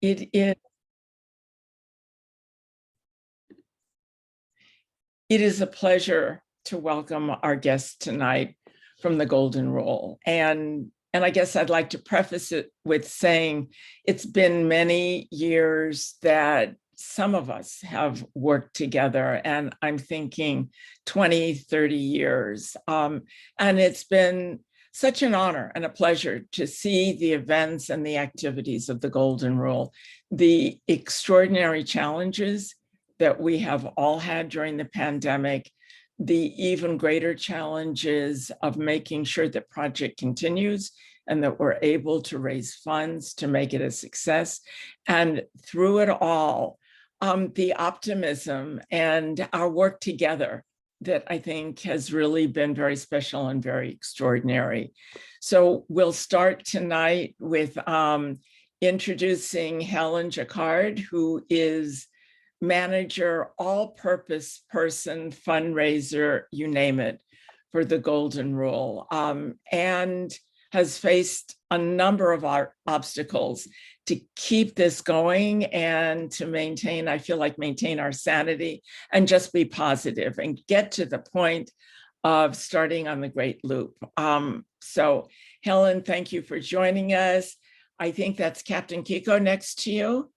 It is a pleasure to welcome our guest tonight from the Golden Rule. And I guess I'd like to preface it with saying it's been many years that some of us have worked together, and I'm thinking 20, 30 years. And it's been such an honor and a pleasure to see the events and the activities of the Golden Rule, the extraordinary challenges that we have all had during the pandemic, the even greater challenges of making sure the project continues and that we're able to raise funds to make it a success. And through it all, the optimism and our work together that I think has really been very special and very extraordinary. So we'll start tonight with introducing Helen Jaccard, who is manager, all-purpose person, fundraiser, you name it, for the Golden Rule, and has faced a number of our obstacles to keep this going and to maintain, I feel like, maintain our sanity and just be positive and get to the point of starting on the Great Loop. So Helen, thank you for joining us. I think that's Captain Kiko next to you.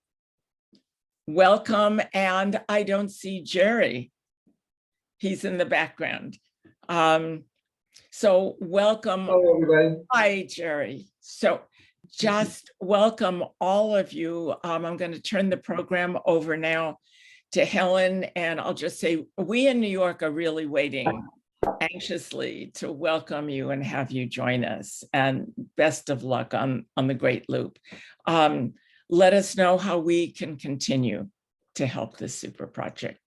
Welcome, and I don't see Gerry. He's in the background. So welcome. Hello, everybody. Hi, Gerry. So just welcome all of you. I'm going to turn the program over now to Helen, and I'll just say we in New York are really waiting anxiously to welcome you and have you join us, and best of luck on the Great Loop. Let us know how we can continue to help this super project.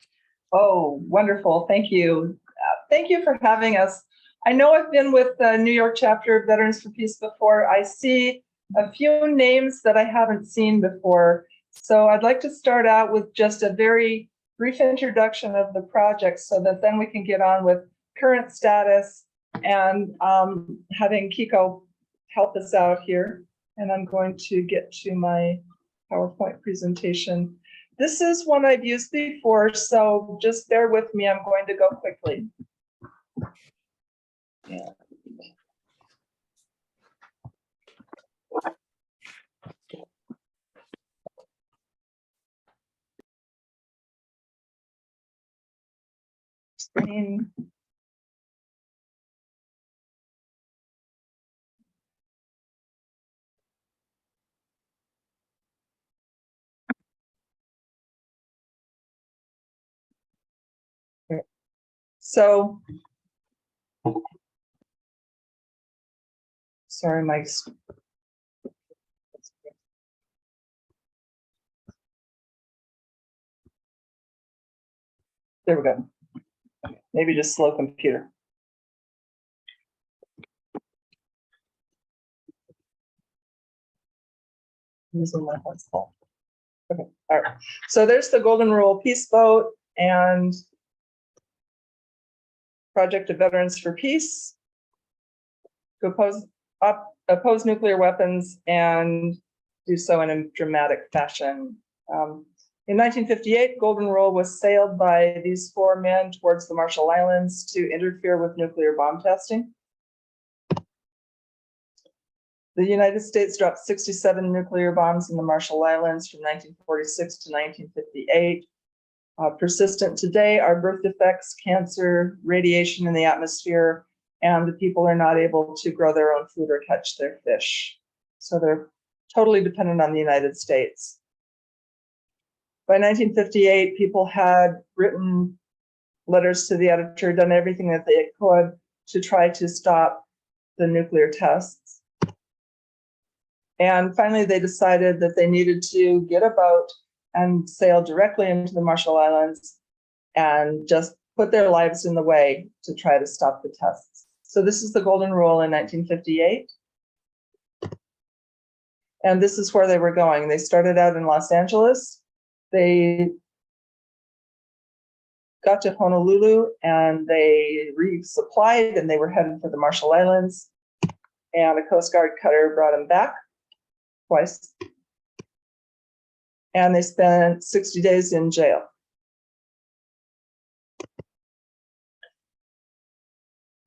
Oh, wonderful. Thank you. Thank you for having us. I know I've been with the New York chapter of Veterans for Peace before. I see a few names that I haven't seen before. So I'd like to start out with just a very brief introduction of the project so that then we can get on with current status and having Kiko help us out here. And I'm going to get to my PowerPoint presentation. This is one I've used before, so just bear with me. I'm going to go quickly. Yeah. Screen. So, sorry, Mike. There we go. Maybe just slow computer. This one my heart's full. Okay, all right. So there's the Golden Rule Peace Boat and Project of Veterans for Peace to oppose nuclear weapons and do so in a dramatic fashion. In 1958, Golden Rule was sailed by these four men towards the Marshall Islands to interfere with nuclear bomb testing. The United States dropped 67 nuclear bombs in the Marshall Islands from 1946 to 1958. Persistent today are birth defects, cancer, radiation in the atmosphere, and the people are not able to grow their own food or catch their fish. So they're totally dependent on the United States. By 1958, people had written letters to the editor, done everything that they could to try to stop the nuclear tests. And finally, they decided that they needed to get a boat and sail directly into the Marshall Islands and just put their lives in the way to try to stop the tests. So this is the Golden Rule in 1958. And this is where they were going. They started out in Los Angeles. They got to Honolulu and they resupplied and they were headed for the Marshall Islands. And a Coast Guard cutter brought them back twice. and they spent 60 days in jail.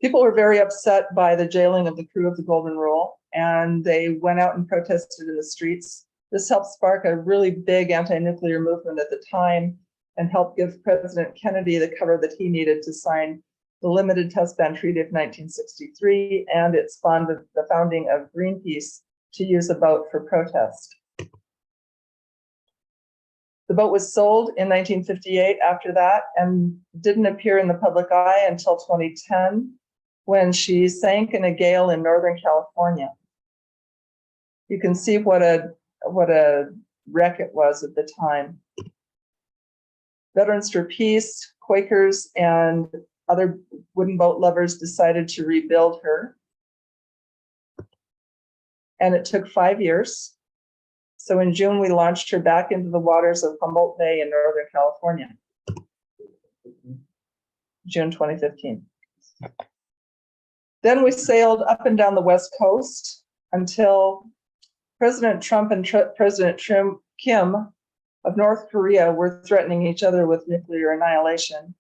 People were very upset by the jailing of the crew of the Golden Rule, and they went out and protested in the streets. This helped spark a really big anti-nuclear movement at the time and helped give President Kennedy the cover that he needed to sign the Limited Test Ban Treaty of 1963, and it spawned the founding of Greenpeace to use a boat for protest. The boat was sold in 1958 after that and didn't appear in the public eye until 2010, when she sank in a gale in Northern California. You can see what a wreck it was at the time. Veterans for Peace, Quakers, and other wooden boat lovers decided to rebuild her. And it took 5 years. So in June, we launched her back into the waters of Humboldt Bay in Northern California. June 2015. Then we sailed up and down the West Coast until President Trump and President Kim of North Korea were threatening each other with nuclear annihilation.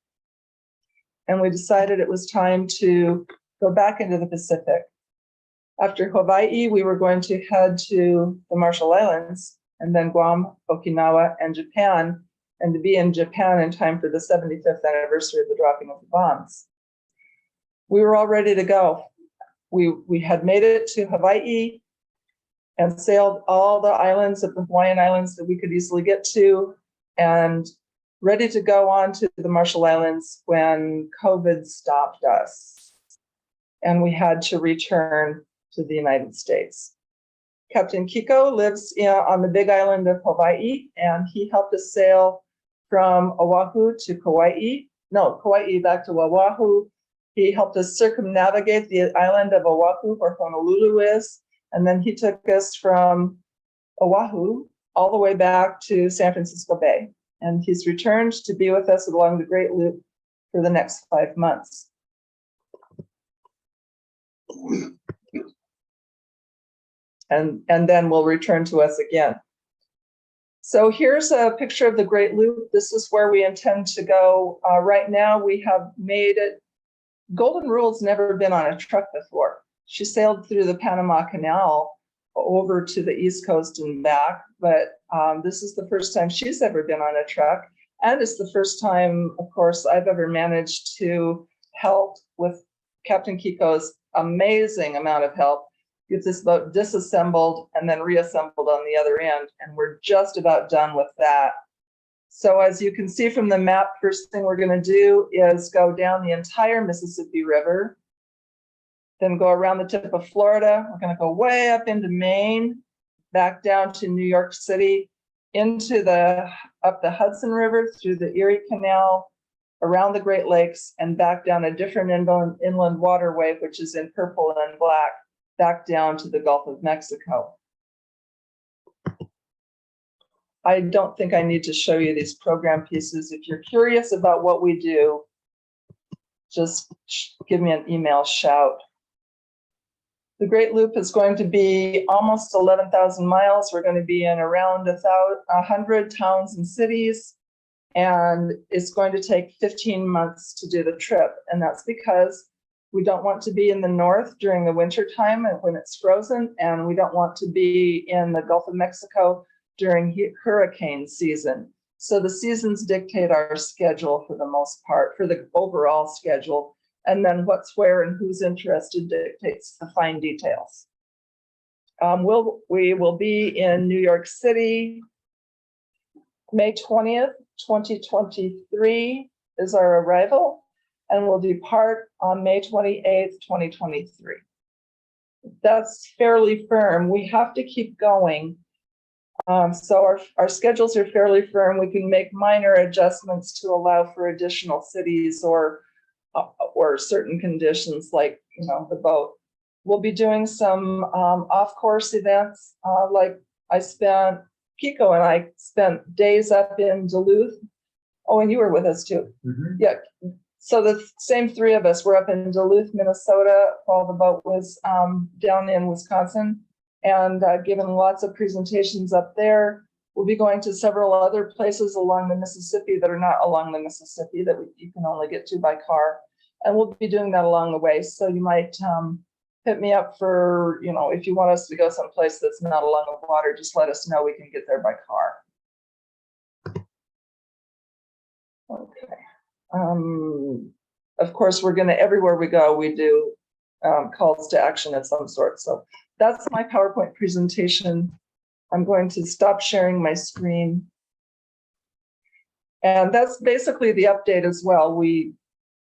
And we decided it was time to go back into the Pacific. After Hawaii, we were going to head to the Marshall Islands, and then Guam, Okinawa, and Japan, and to be in Japan in time for the 75th anniversary of the dropping of the bombs. We were all ready to go. We had made it to Hawaii and sailed all the islands of the Hawaiian Islands that we could easily get to, and ready to go on to the Marshall Islands when COVID stopped us. And we had to return to the United States. Captain Kiko lives on the big island of Hawaii, and he helped us sail from Oahu to Kauai. No, Kauai back to Oahu. He helped us circumnavigate the island of Oahu, where Honolulu is, and then he took us from Oahu all the way back to San Francisco Bay. And he's returned to be with us along the Great Loop for the next 5 months. And then will return to us again. So here's a picture of the Great Loop. This is where we intend to go. Right now we have made it. Golden Rule's never been on a truck before. She sailed through the Panama Canal over to the East Coast and back, but this is the first time she's ever been on a truck. And it's the first time, of course, I've ever managed to help with Captain Kiko's amazing amount of help, get this boat disassembled and then reassembled on the other end. And we're just about done with that. So as you can see from the map, first thing we're going to do is go down the entire Mississippi River, then go around the tip of Florida. We're going to go way up into Maine, back down to New York City, up the Hudson River, through the Erie Canal, around the Great Lakes, and back down a different inland waterway, which is in purple and black, back down to the Gulf of Mexico. I don't think I need to show you these program pieces. If you're curious about what we do, just give me an email, shout. The Great Loop is going to be almost 11,000 miles. We're going to be in around 100 towns and cities, and it's going to take 15 months to do the trip. And that's because we don't want to be in the north during the winter time when it's frozen, and we don't want to be in the Gulf of Mexico during hurricane season. So the seasons dictate our schedule for the most part, for the overall schedule. And then what's where and who's interested dictates the fine details. We will be in New York City, May 20th, 2023 is our arrival, and we'll depart on May 28th, 2023. That's fairly firm. We have to keep going. So our schedules are fairly firm. We can make minor adjustments to allow for additional cities or certain conditions, like the boat. We'll be doing some off-course events. Like Kiko and I spent days up in Duluth. Oh, and you were with us too. Mm-hmm. Yeah. So the same three of us were up in Duluth, Minnesota, while the boat was down in Wisconsin, and given lots of presentations up there. We'll be going to several other places along the Mississippi that are not along the Mississippi that you can only get to by car. And we'll be doing that along the way. So you might hit me up for, if you want us to go someplace that's not along the water, just let us know. We can get there by car. Okay. Of course, we're going to, everywhere we go, we do calls to action of some sort. So that's my PowerPoint presentation. I'm going to stop sharing my screen. And that's basically the update as well.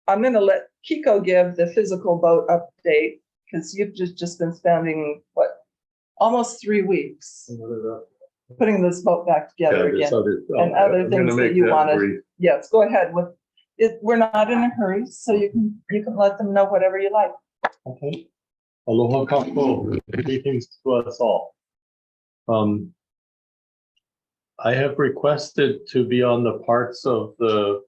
I'm going to let Kiko give the physical boat update because you've just been spending, almost 3 weeks putting this boat back together again. And other things that you wanted. Yes, go ahead with it. We're not in a hurry, so you can let them know whatever you like. Okay. Aloha kako. Greetings to us all. I have requested to be on the parts of the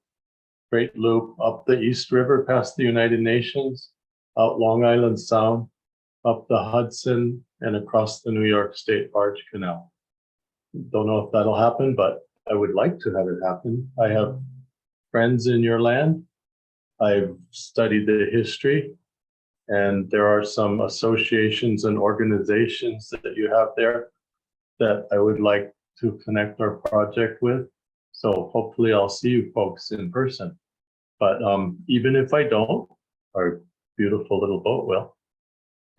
Great Loop up the East River past the United Nations, out Long Island Sound, up the Hudson, and across the New York State Barge Canal. Don't know if that'll happen, but I would like to have it happen. I have friends in your land. I've studied the history, and there are some associations and organizations that you have there that I would like to connect our project with. So hopefully I'll see you folks in person. But even if I don't, our beautiful little boat will.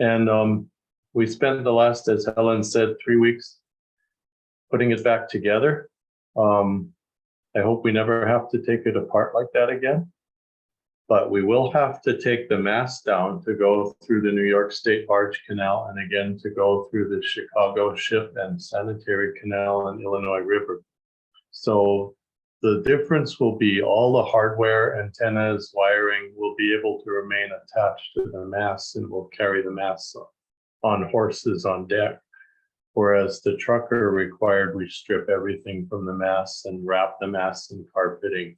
And we spent the last, as Helen said, 3 weeks putting it back together. I hope we never have to take it apart like that again. But we will have to take the mast down to go through the New York State Barge Canal, and again to go through the Chicago Ship and Sanitary Canal and Illinois River. So the difference will be all the hardware, antennas, wiring will be able to remain attached to the masts, and will carry the masts on horses on deck. Whereas the trucker required we strip everything from the masts and wrap the masts in carpeting.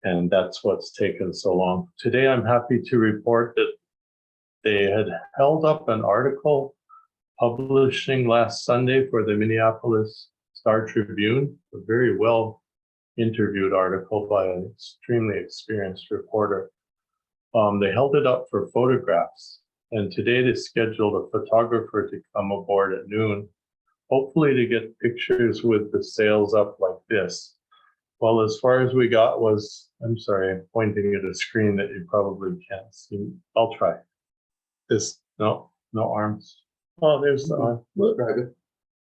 And that's what's taken so long. Today, I'm happy to report that they had held up an article publishing last Sunday for the Minneapolis Star Tribune, a very well interviewed article by an extremely experienced reporter. They held it up for photographs, and today they scheduled a photographer to come aboard at noon, hopefully to get pictures with the sails up like this. Well, as far as we got was, I'm sorry, I'm pointing at a screen that you probably can't see. I'll try. This, no arms. Oh, there's the arm.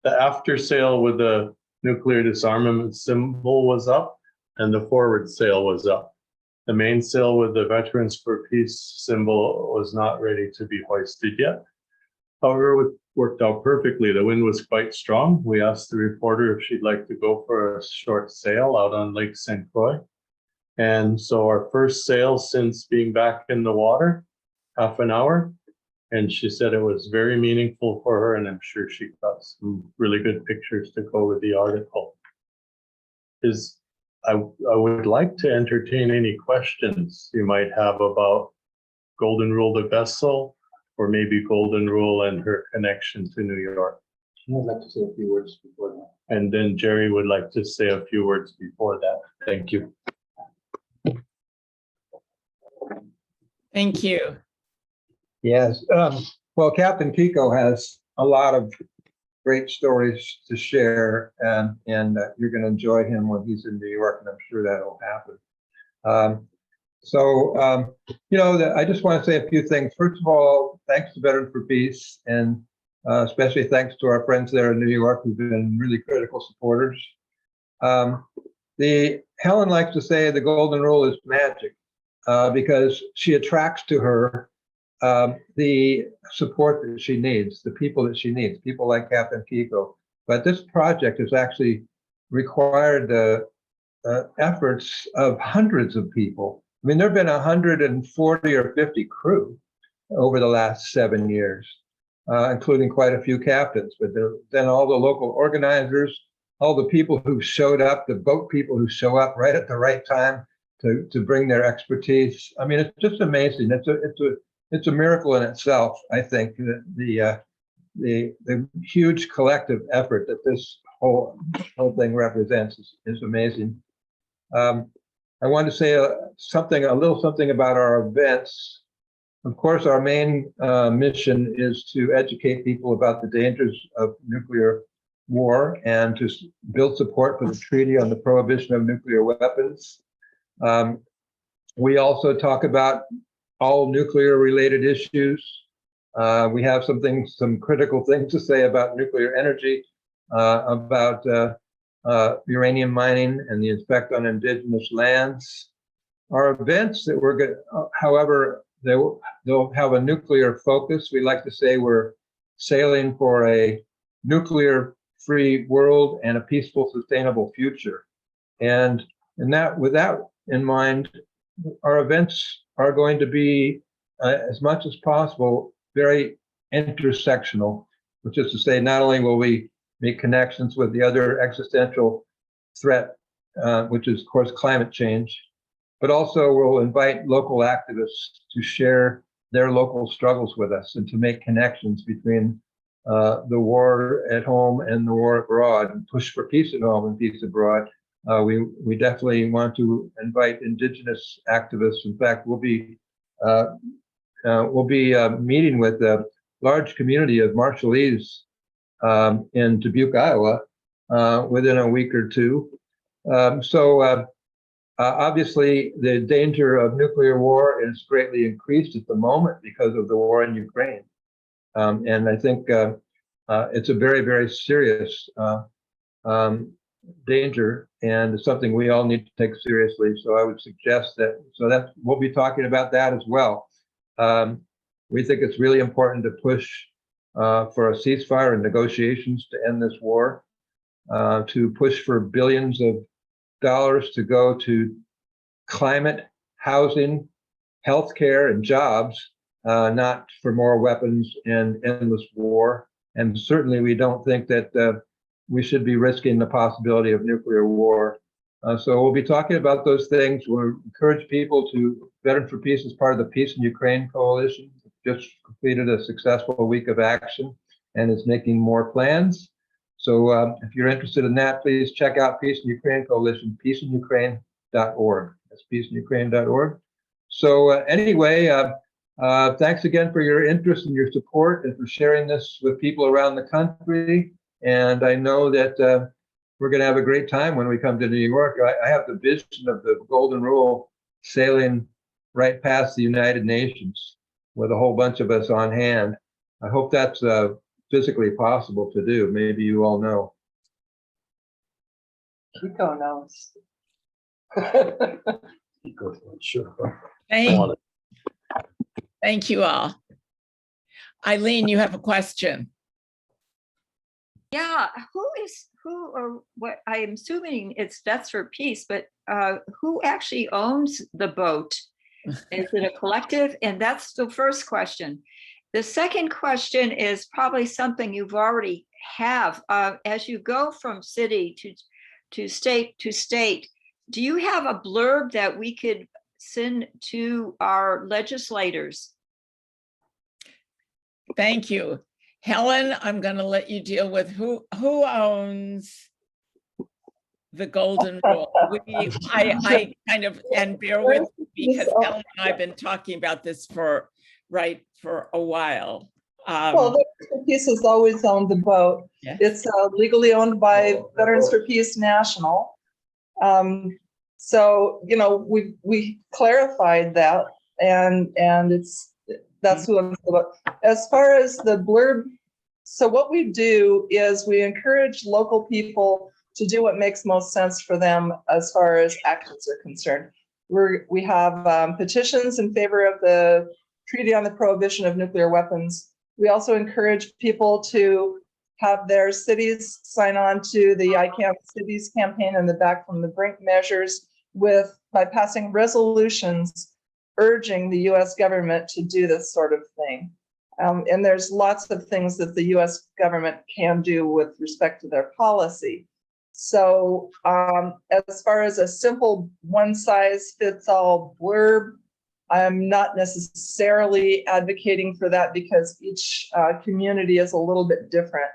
The after sail with the nuclear disarmament symbol was up, and the forward sail was up. The main sail with the Veterans for Peace symbol was not ready to be hoisted yet. However, it worked out perfectly. The wind was quite strong. We asked the reporter if she'd like to go for a short sail out on Lake St. Croix. And so our first sail since being back in the water, half an hour. And she said it was very meaningful for her, and I'm sure she got some really good pictures to go with the article. I would like to entertain any questions you might have about Golden Rule the vessel, or maybe Golden Rule and her connection to New York. I'd like to say a few words before that. And then Gerry would like to say a few words before that. Thank you. Thank you. Yes. Well, Captain Kiko has a lot of great stories to share, and you're going to enjoy him when he's in New York, and I'm sure that'll happen. I just want to say a few things. First of all, thanks to Veterans for Peace, and especially thanks to our friends there in New York who've been really critical supporters. Helen likes to say the Golden Rule is magic because she attracts to her the support that she needs, the people that she needs, people like Captain Kiko. But this project has actually required the efforts of hundreds of people. I mean, there have been 140 or 50 crew over the last 7 years, including quite a few captains, but then all the local organizers, all the people who showed up, the boat people who show up right at the right time to bring their expertise. I mean, it's just amazing. It's a miracle in itself, I think, the huge collective effort that this whole thing represents is amazing. I want to say a little something about our events. Of course, our main mission is to educate people about the dangers of nuclear war and to build support for the Treaty on the Prohibition of Nuclear Weapons. We also talk about all nuclear-related issues. We have some critical things to say about nuclear energy, about uranium mining and the effect on indigenous lands. Our events that we're going, however, they'll have a nuclear focus. We like to say we're sailing for a nuclear-free world and a peaceful, sustainable future. And with that in mind, our events are going to be, as much as possible, very intersectional, which is to say, not only will we make connections with the other existential threat, which is, of course, climate change, but also we'll invite local activists to share their local struggles with us and to make connections between the war at home and the war abroad, and push for peace at home and peace abroad. We definitely want to invite indigenous activists. In fact, we'll be meeting with a large community of Marshallese in Dubuque, Iowa, within a week or two. Obviously, the danger of nuclear war is greatly increased at the moment because of the war in Ukraine. And I think it's a very, very serious danger, and it's something we all need to take seriously. So I would suggest that, we'll be talking about that as well. We think it's really important to push for a ceasefire and negotiations to end this war, to push for billions of dollars to go to climate, housing, healthcare, and jobs, not for more weapons and endless war. And certainly we don't think that we should be risking the possibility of nuclear war. So we'll be talking about those things. We'll encourage people to, Veterans for Peace is part of the Peace in Ukraine Coalition, just completed a successful week of action and is making more plans. So if you're interested in that, please check out Peace in Ukraine Coalition, peaceinukraine.org. That's peaceinukraine.org. So anyway, thanks again for your interest and your support and for sharing this with people around the country. And I know that we're going to have a great time when we come to New York. I have the vision of the Golden Rule sailing right past the United Nations with a whole bunch of us on hand. I hope that's physically possible to do. Maybe you all know. Kiko knows. Thank you all. Eileen, you have a question. Yeah, who or what? I'm assuming it's Vets for Peace, but who actually owns the boat? Is it a collective? And that's the first question. The second question is probably something you've already have. As you go from city to state, do you have a blurb that we could send to our legislators? Thank you. Helen, I'm going to let you deal with who owns the Golden Rule. I kind of, and bear with me because Helen and I have been talking about this for a while. Well, Veterans for Peace has always owned the boat. Yeah. It's legally owned by Veterans for Peace National. So, you know, we clarified that, and that's who owns the boat. As far as the blurb, so what we do is we encourage local people to do what makes most sense for them as far as actions are concerned. We have petitions in favor of the Treaty on the Prohibition of Nuclear Weapons. We also encourage people to have their cities sign on to the I Can't Cities campaign and the Back from the Brink measures by passing resolutions urging the US government to do this sort of thing. And there's lots of things that the US government can do with respect to their policy. So as far as a simple one-size-fits-all blurb, I'm not necessarily advocating for that because each community is a little bit different.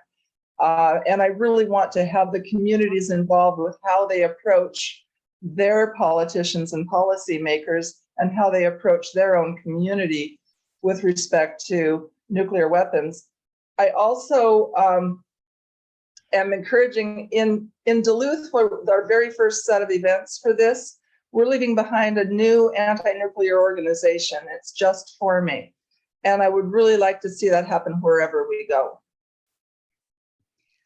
And I really want to have the communities involved with how they approach their politicians and policymakers and how they approach their own community with respect to nuclear weapons. I also am encouraging in Duluth, for our very first set of events for this, we're leaving behind a new anti-nuclear organization. It's just forming. And I would really like to see that happen wherever we go.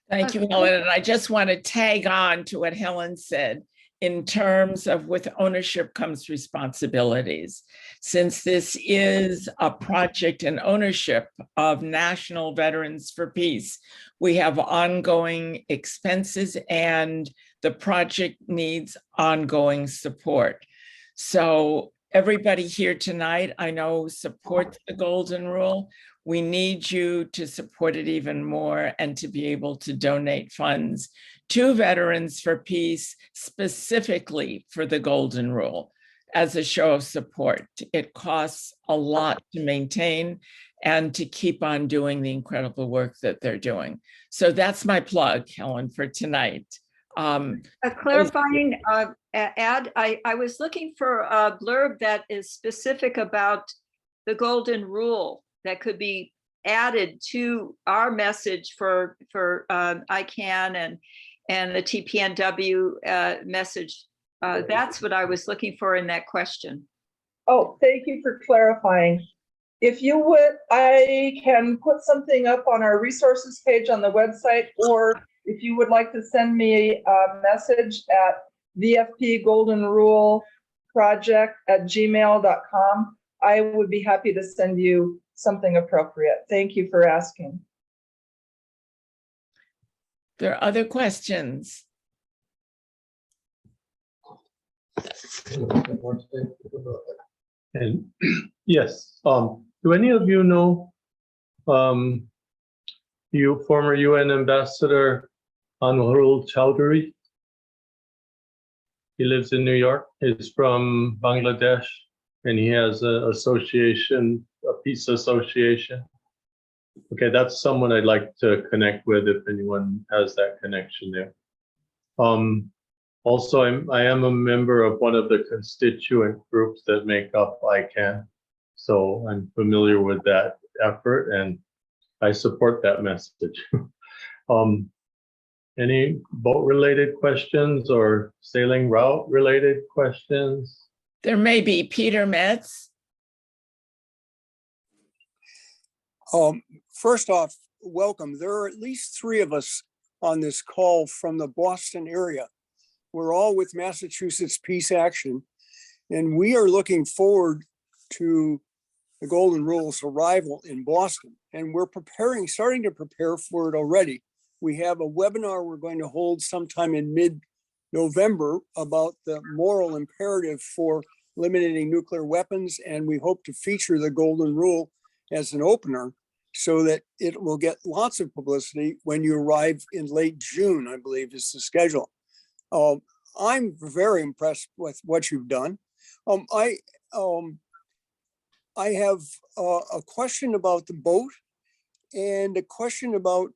Thank you, Helen. And I just want to tag on to what Helen said in terms of with ownership comes responsibilities. Since this is a project and ownership of National Veterans for Peace, we have ongoing expenses and the project needs ongoing support. So everybody here tonight, I know, supports the Golden Rule. We need you to support it even more and to be able to donate funds to Veterans for Peace, specifically for the Golden Rule, as a show of support. It costs a lot to maintain and to keep on doing the incredible work that they're doing. So that's my plug, Helen, for tonight. A clarifying ad, I was looking for a blurb that is specific about the Golden Rule that could be added to our message for ICANN and the TPNW message. That's what I was looking for in that question. Oh, thank you for clarifying. If you would, I can put something up on our resources page on the website, or if you would like to send me a message at vfpgoldenruleproject@gmail.com, I would be happy to send you something appropriate. Thank you for asking. There are other questions? And yes, do any of you know former UN Ambassador Anwarul Chowdhury? He lives in New York. He's from Bangladesh, and he has an association, a peace association. Okay, that's someone I'd like to connect with if anyone has that connection there. Also, I am a member of one of the constituent groups that make up ICANN, so I'm familiar with that effort and I support that message. Any boat-related questions or sailing route-related questions? There may be. Peter Metz. First off, welcome. There are at least 3 of us on this call from the Boston area. We're all with Massachusetts Peace Action, and we are looking forward to the Golden Rule's arrival in Boston. And we're starting to prepare for it already. We have a webinar we're going to hold sometime in mid-November about the moral imperative for eliminating nuclear weapons, and we hope to feature the Golden Rule as an opener so that it will get lots of publicity when you arrive in late June, I believe is the schedule. I'm very impressed with what you've done. I have a question about the boat and a question about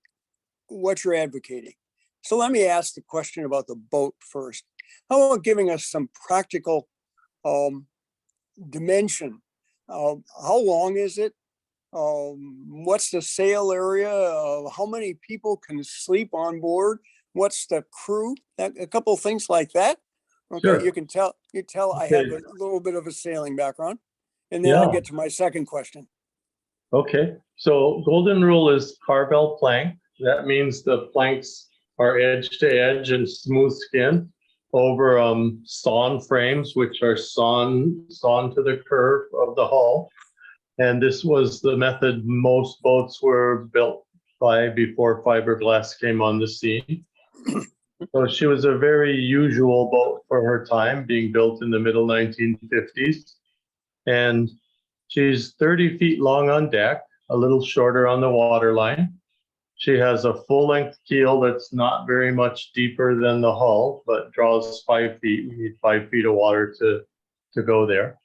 what you're advocating. So let me ask the question about the boat first. How about giving us some practical dimension? How long is it? What's the sail area? How many people can sleep on board? What's the crew? A couple of things like that. Okay, Sure. you tell I Okay. have a little bit of a sailing background, and then I'll get to my second question. Okay, so Golden Rule is carvel plank. That means the planks are edge to edge and smooth skin over sawn frames, which are sawn to the curve of the hull. And this was the method most boats were built by before fiberglass came on the scene. So she was a very usual boat for her time, being built in the middle 1950s. And she's 30 feet long on deck, a little shorter on the waterline. She has a full-length keel that's not very much deeper than the hull, but draws 5 feet. We need 5 feet of water to go there.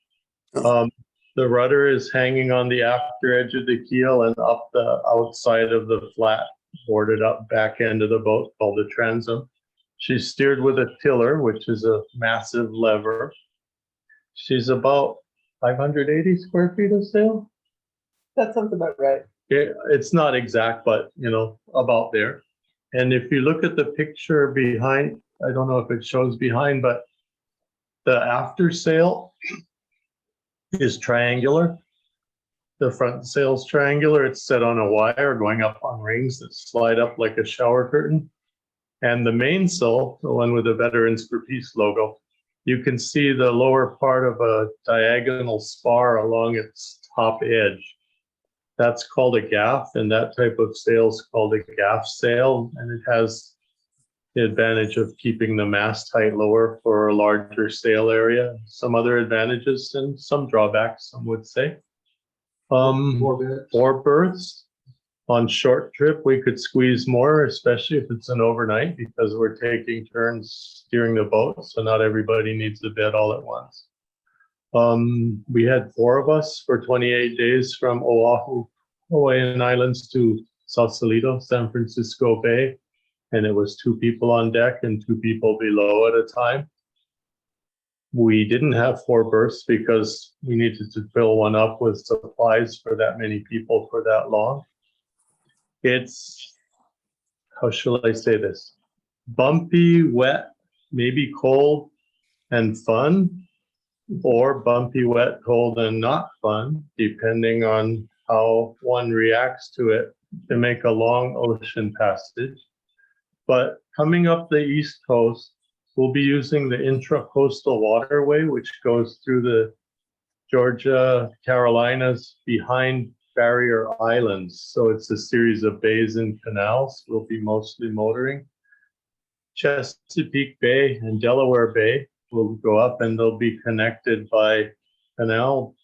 The rudder is hanging on the after edge of the keel and up the outside of the flat boarded up back end of the boat called the transom. She's steered with a tiller, which is a massive lever. She's about 580 square feet of sail. That sounds about right. It's not exact, but about there. And if you look at the picture behind, I don't know if it shows behind, but the after sail is triangular. The front sail's triangular. It's set on a wire going up on rings that slide up like a shower curtain. And the mainsail, the one with the Veterans for Peace logo, you can see the lower part of a diagonal spar along its top edge. That's called a gaff, and that type of sail is called a gaff sail, and it has the advantage of keeping the mast height lower for a larger sail area. Some other advantages and some drawbacks, some would say. 4 berths. On short trip, we could squeeze more, especially if it's an overnight, because we're taking turns steering the boat, so not everybody needs a bed all at once. We had 4 of us for 28 days from Oahu, Hawaiian Islands to Sausalito, San Francisco Bay, and it was 2 people on deck and 2 people below at a time. We didn't have 4 berths because we needed to fill one up with supplies for that many people for that long. It's, how shall I say this? Bumpy, wet, maybe cold and fun, or bumpy, wet, cold, and not fun, depending on how one reacts to it, to make a long ocean passage. But coming up the East Coast, we'll be using the intra-coastal waterway, which goes through the Georgia, Carolinas, behind Barrier Islands. So it's a series of bays and canals. We'll be mostly motoring. Chesapeake Bay and Delaware Bay will go up, and they'll be connected by canal.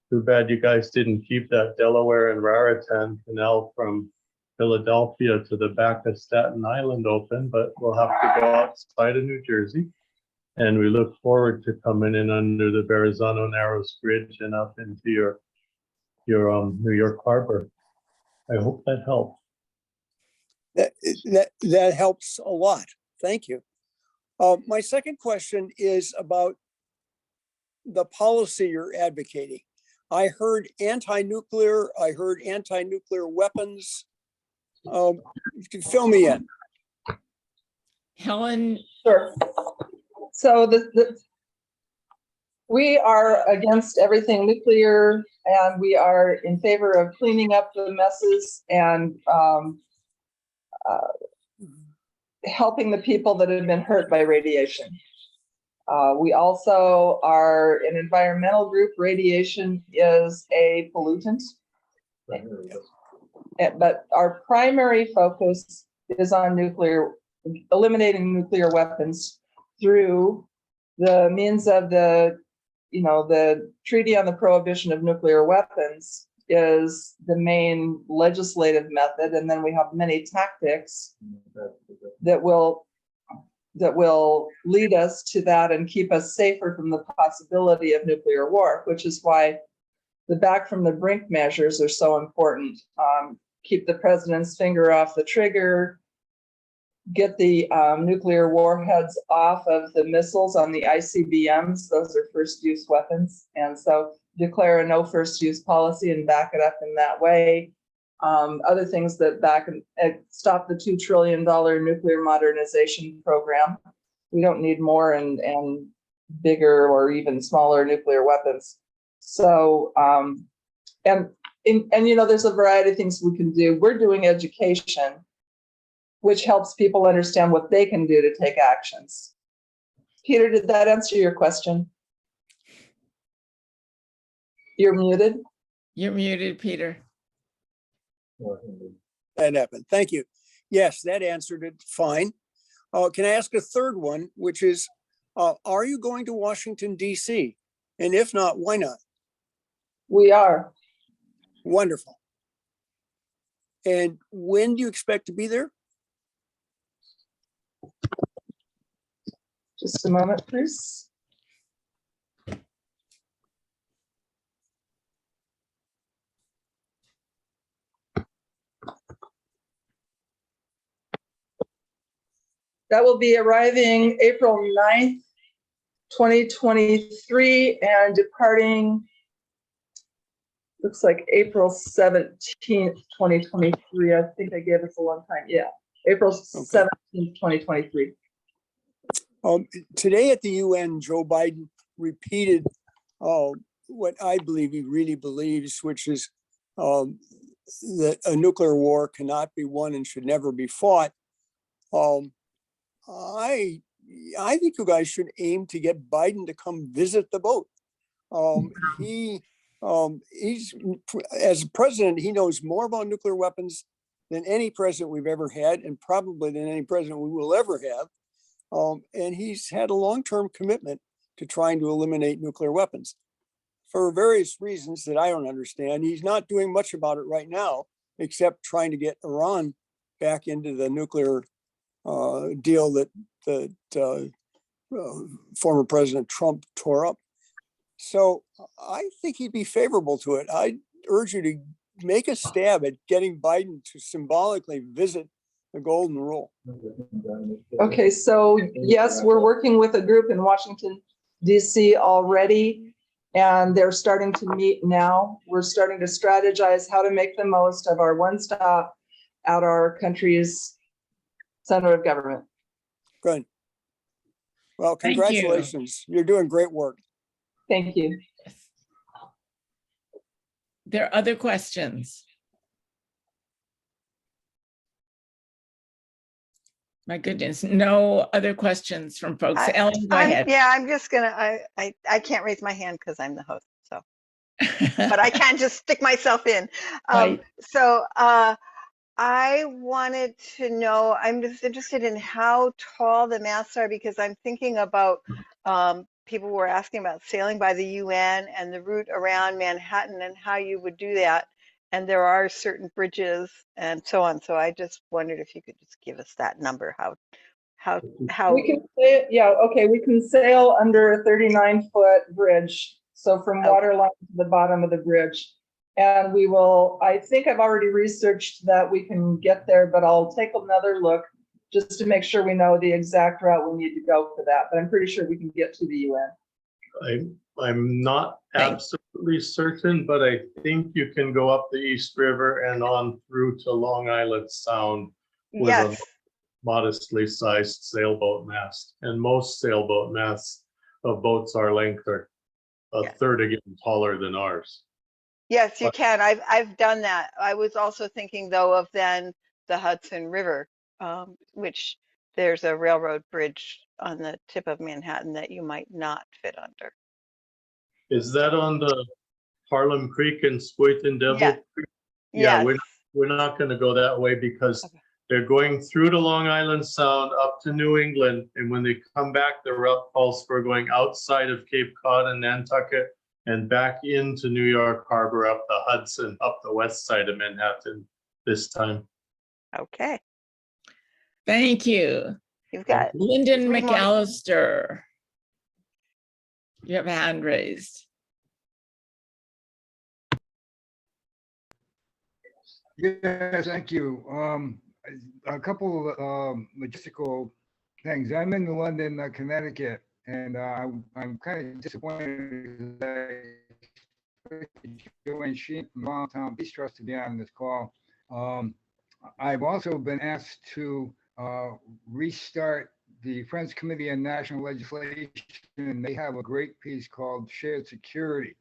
Too bad you guys didn't keep that Delaware and Raritan canal from Philadelphia to the back of Staten Island open, but we'll have to go outside of New Jersey. And we look forward to coming in under the Verrazano Narrows Bridge and up into your New York Harbor. I hope that helped. That helps a lot. Thank you. My second question is about the policy you're advocating. I heard anti-nuclear, I heard anti-nuclear weapons. You can fill me in. Helen, Sure. So we are against everything nuclear, and we are in favor of cleaning up the messes and helping the people that have been hurt by radiation. We also are an environmental group. Radiation is a pollutant. But our primary focus is on eliminating nuclear weapons through the means of the Treaty on the Prohibition of Nuclear Weapons is the main legislative method. And then we have many tactics that will lead us to that and keep us safer from the possibility of nuclear war, which is why the back from the brink measures are so important. Keep the president's finger off the trigger, get the nuclear warheads off of the missiles on the ICBMs. Those are first use weapons. And so declare a no first use policy and back it up in that way. Other things that stop the $2 trillion nuclear modernization program. We don't need more and bigger or even smaller nuclear weapons. So, and there's a variety of things we can do. We're doing education, which helps people understand what they can do to take actions. Peter, did that answer your question? You're muted. you're muted, Peter. That happened. Thank you. Yes, that answered it fine. Can I ask a third one, which is, are you going to Washington, D.C.? And if not, why not? We are. Wonderful. And when do you expect to be there? Just a moment, please. That will be arriving April 9th, 2023, and departing, looks like April 17th, 2023. I think I gave us a long time. Yeah, April 17th, 2023. Today at the UN, Joe Biden repeated what I believe he really believes, which is that a nuclear war cannot be won and should never be fought. I think you guys should aim to get Biden to come visit the boat. He's as president, he knows more about nuclear weapons than any president we've ever had, and probably than any president we will ever have. And he's had a long-term commitment to trying to eliminate nuclear weapons for various reasons that I don't understand. He's not doing much about it right now, except trying to get Iran back into the nuclear deal that former President Trump tore up. So I think he'd be favorable to it. I urge you to make a stab at getting Biden to symbolically visit the Golden Rule. Okay, so yes, we're working with a group in Washington, DC already, and they're starting to meet now. We're starting to strategize how to make the most of our one-stop at our country's center of government. Good. Well, Thank you. congratulations. You're doing great work. Thank you. There are other questions? My goodness, no other questions from folks. Ellen, go ahead. Yeah, I'm just gonna, I can't raise my hand because I'm the host, so, but I can just stick myself in. Right. So I wanted to know, I'm just interested in how tall the masts are, because I'm thinking about, people were asking about sailing by the UN and the route around Manhattan and how you would do that. And there are certain bridges and so on. So I just wondered if you could just give us that number, how We can say, yeah, okay, we can sail under a 39-foot bridge. So from Okay. waterline to the bottom of the bridge. And we will, I think I've already researched that we can get there, but I'll take another look just to make sure we know the exact route we need to go for that. But I'm pretty sure we can get to the UN. I'm not Thanks. absolutely certain, but I think you can go up the East River and on through to Long Island Sound with a yes. modestly sized sailboat mast. And most sailboat masts of boats our length are a Yeah. third again taller than ours. Yes, you can. I've done that. I was also thinking though of then the Hudson River, which there's a railroad bridge on the tip of Manhattan that you might not fit under. Is that on the Harlem Creek and Squayton Devil Yeah. Creek? Yeah, Yes. we're not going to go that way because Okay. they're going through to Long Island Sound up to New England. And when they come back, the route calls for going outside of Cape Cod and Nantucket and back into New York Harbor up the Hudson, up the west side of Manhattan this time. Okay. Thank you. You've got Lyndon 3 more. McAllister. You have a hand raised. Yes, thank you. A couple of logistical things. I'm in London, Connecticut, and I'm kind of disappointed that Joanne Sheen from Volatile Peace Trust to be on this call. I've also been asked to restart the Friends Committee on National Legislation, and they have a great piece called Shared Security.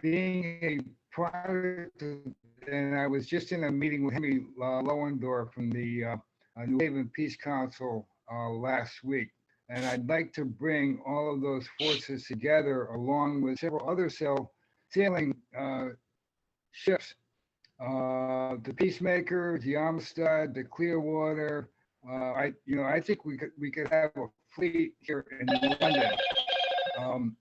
Being a product of, and I was just in a meeting with Henry Lohendorf from the New Haven Peace Council last week. And I'd like to bring all of those forces together along with several other sailing ships. The Peacemaker, the Amistad, the Clearwater. I think we could have a fleet here in London.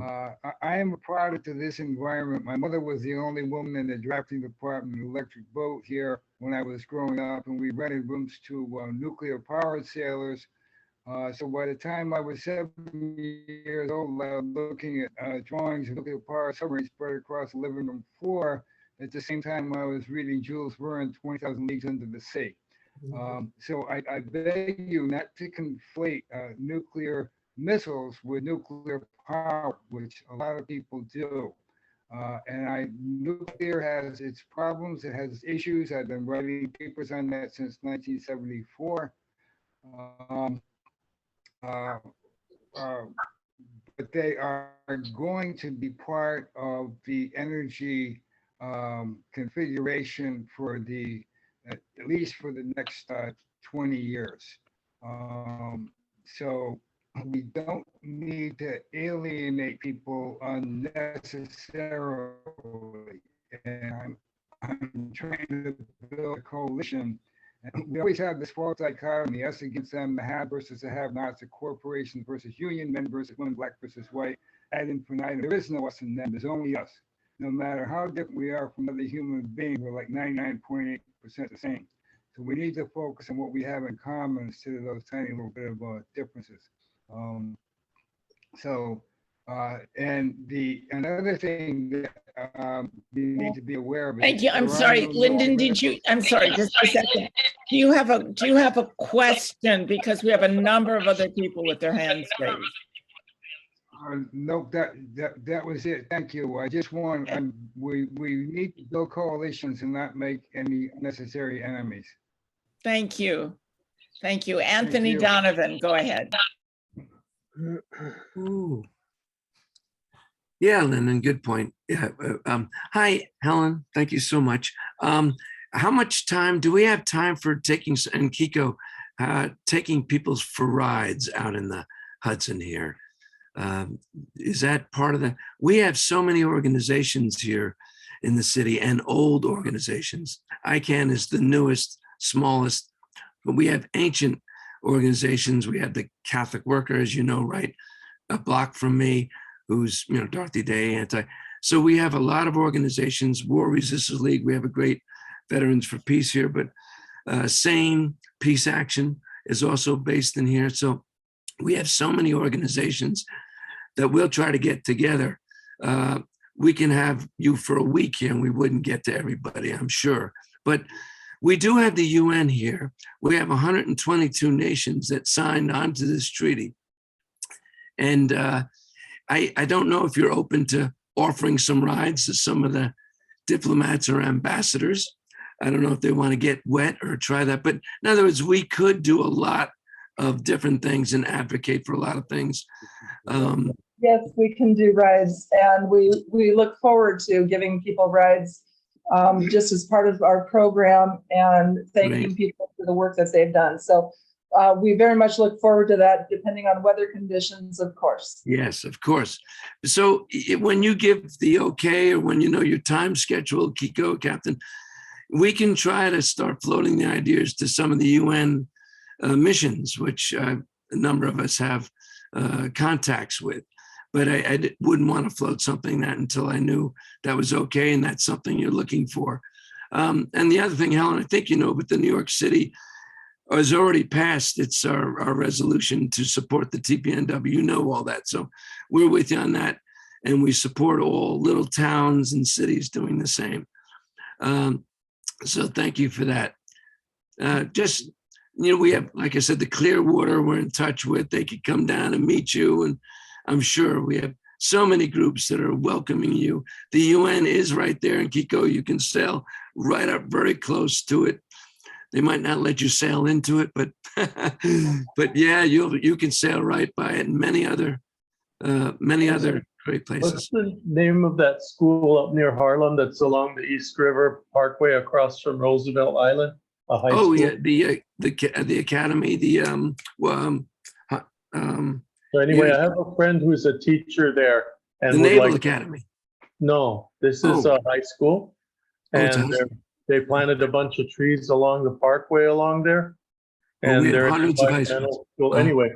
I am a product of this environment. My mother was the only woman in the drafting department of electric boat here when I was growing up, and we rented rooms to nuclear powered sailors. So by the time I was 7 years old, I was looking at drawings of nuclear powered submarines spread across the living room floor. At the same time, I was reading Jules Verne, 20,000 Leagues Under the Sea. So I beg you not to conflate nuclear missiles with nuclear power, which a lot of people do. Nuclear has its problems, it has issues. I've been writing papers on that since 1974. Um, uh, uh, but they are going to be part of the energy configuration for at least for the next 20 years. So we don't need to alienate people unnecessarily. And I'm trying to build a coalition. And we always have this false dichotomy, us against them, the have versus the have-nots, the corporations versus union, men versus women, black versus white, ad infinitum. There is no us and them, there's only us. No matter how different we are from other human beings, we're like 99.8% the same. So we need to focus on what we have in common instead of those tiny little bit of differences. And another thing that you need to be aware of. Thank you. I'm sorry, Lyndon, I'm sorry, just a second. Do you have a question? Because we have a number of other people with their hands raised. No, that was it. Thank you. I just want, we need to build coalitions and not make any unnecessary enemies. Thank you. Thank you. Anthony you. Donovan, go ahead. Ooh. Yeah, Lyndon, good point. Yeah. Hi, Helen. Thank you so much. How much time do we have time for taking, and Kiko, taking people for rides out in the Hudson here? Is that part of we have so many organizations here in the city and old organizations. ICANN is the newest, smallest, but we have ancient organizations. We have the Catholic Worker, as you know, right a block from me, who's, Dorothy Day, So we have a lot of organizations, War Resistance League. We have a great Veterans for Peace here, but SANE, Peace Action is also based in here. So we have so many organizations that we'll try to get together. We can have you for a week here and we wouldn't get to everybody, I'm sure. But we do have the UN here. We have 122 nations that signed on to this treaty. And I don't know if you're open to offering some rides to some of the diplomats or ambassadors. I don't know if they want to get wet or try that. But in other words, we could do a lot of different things and advocate for a lot of things. Yes, we can do rides, and we look forward to giving people rides just as part of our program and thanking people for the work that they've done. So we very much look forward to that, depending on weather conditions, of course. Yes, of course. So when you give the okay, or when you know your time schedule, Kiko, Captain, we can try to start floating the ideas to some of the UN missions, which a number of us have contacts with. But I wouldn't want to float something that until I knew that was okay and that's something you're looking for. And the other thing, Helen, I think but the New York City has already passed our resolution to support the TPNW. You know all that. So we're with you on that. And we support all little towns and cities doing the same. So thank you for that. We have, like I said, the Clearwater we're in touch with. They could come down and meet you. And I'm sure we have so many groups that are welcoming you. The UN is right there in Kiko. You can sail right up very close to it. They might not let you sail into it, but yeah, you can sail right by it, and many other great places. What's the name of that school up near Harlem that's along the East River Parkway across from Roosevelt Island? A high school? Yeah, the academy. So anyway, I have a friend who's a teacher there, and the Naval Academy. No, this is a high school, and they planted a bunch of trees along the parkway along there. And we have they're hundreds of high schools. Anyway,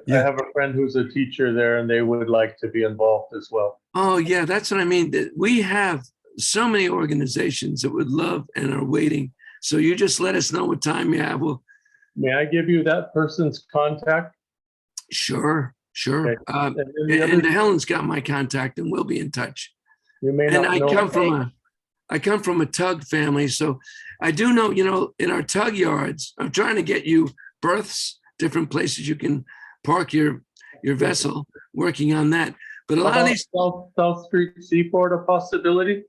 yeah. I have a friend who's a teacher there, and they would like to be involved as well. Oh yeah, that's what I mean. We have so many organizations that would love and are waiting. So you just let us know what time you have. May I give you that person's contact? Sure. Okay. And Helen's got my contact, and we'll be in touch. You may not know. I come from a tug family, so I do know, you know, in our tug yards, I'm trying to get you berths, different places you can park your vessel, working on that. But a lot of these, South Street Seaport a possibility?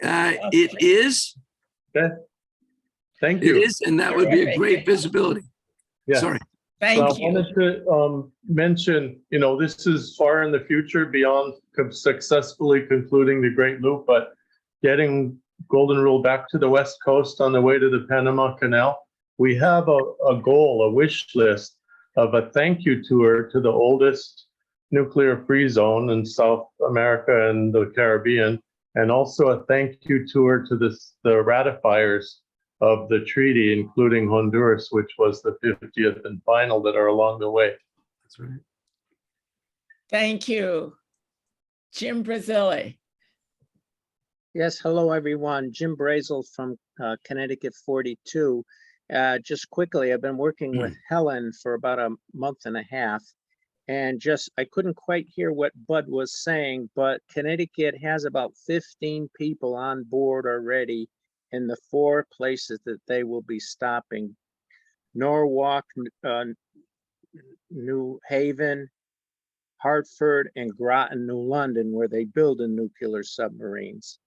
it is, Okay. Thank it you. is, and that would be a great visibility. Yes. Sorry. So Thank I you. wanted to mention, you know, this is far in the future beyond successfully concluding the Great Loop, but getting Golden Rule back to the West Coast on the way to the Panama Canal. We have a goal, a wish list of a thank you tour to the oldest nuclear-free zone in South America and the Caribbean, and also a thank you tour to the ratifiers of the treaty, including Honduras, which was the 50th and final that are along the way. That's right. Thank you. Jim Brasilli. Yes, hello, everyone. Jim Brazel from Connecticut 42. Just quickly, I've been working with Helen for about a month and a half, and I couldn't quite hear what Bud was saying, but Connecticut has about 15 people on board already in the 4 places that they will be stopping: Norwalk, New Haven, Hartford, and Groton, New London, where they build the nuclear submarines.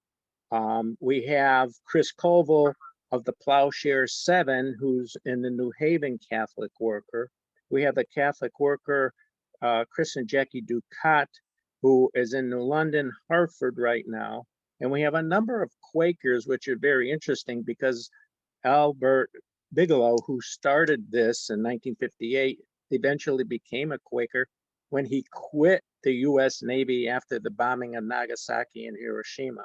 We have Chris Koval of the Plowshare 7, who's in the New Haven Catholic worker. We have the Catholic worker, Chris and Jackie Ducat, who is in New London, Hartford right now. And we have a number of Quakers, which are very interesting because Albert Bigelow, who started this in 1958, eventually became a Quaker when he quit the US Navy after the bombing of Nagasaki and Hiroshima.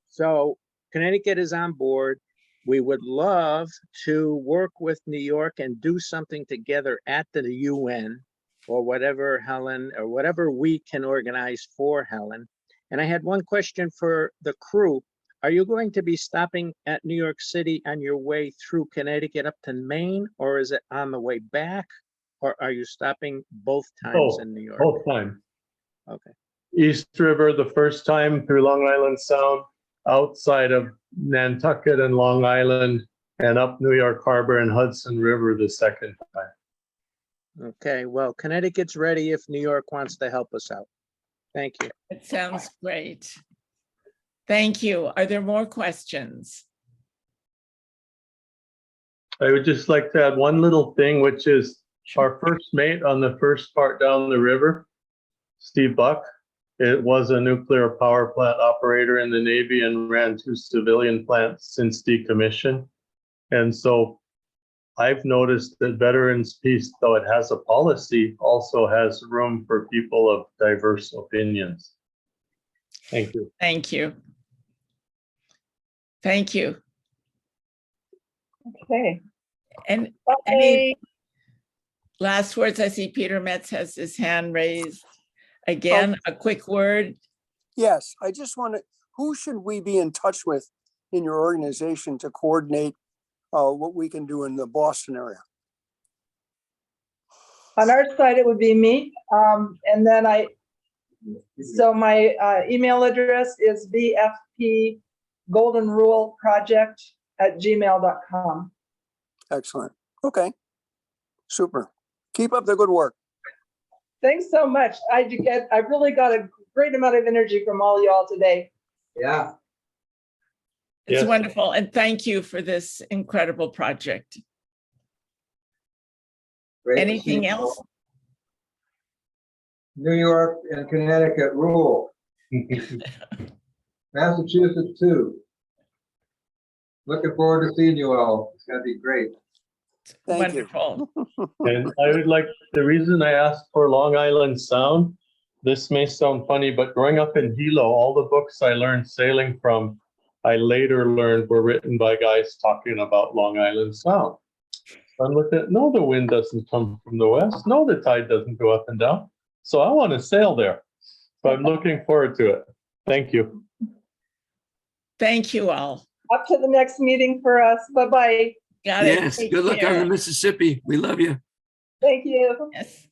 So Connecticut is on board. We would love to work with New York and do something together at the UN or whatever Helen, or whatever we can organize for Helen. And I had one question for the crew. Are you going to be stopping at New York City on your way through Connecticut up to Maine, or is it on the way back? Or are you stopping both times in New York? Both times. Okay. East River the first time through Long Island Sound, outside of Nantucket and Long Island, and up New York Harbor and Hudson River the second time. Okay, well, Connecticut's ready if New York wants to help us out. Thank you. It sounds great. Thank you. Are there more questions? I would just like to add one little thing, which is our first mate on the first part down the river, Steve Buck. It was a nuclear power plant operator in the Navy and ran 2 civilian plants since decommission. And so I've noticed that Veterans Peace, though it has a policy, also has room for people of diverse opinions. Thank you. Thank you. Thank you. Okay. And Bye. any last words? I see Peter Metz has his hand raised. Again, a quick word. Yes, I just want to, who should we be in touch with in your organization to coordinate what we can do in the Boston area? On our side, it would be me. And then so my email address is vfpgoldenruleproject@gmail.com. Excellent. Okay. Super. Keep up the good work. Thanks so much. I really got a great amount of energy from all y'all today. Yeah. It's Yes. wonderful. And thank you for this incredible project. Great to see Anything you else? all. New York and Connecticut rule. Massachusetts too. Looking forward to seeing you all. It's gonna be great. Thank you. Wonderful. And I would like, the reason I asked for Long Island Sound, this may sound funny, but growing up in Hilo, all the books I learned sailing from, I later learned were written by guys talking about Long Island Sound. I'm looking at, no, the wind doesn't come from the west. No, the tide doesn't go up and down. So I want to sail there. So I'm looking forward to it. Thank you. Thank you all. Up to the next meeting for us. Bye-bye. Got it. Yes, Take good luck on care. the Mississippi. We love you. Thank you. Yes.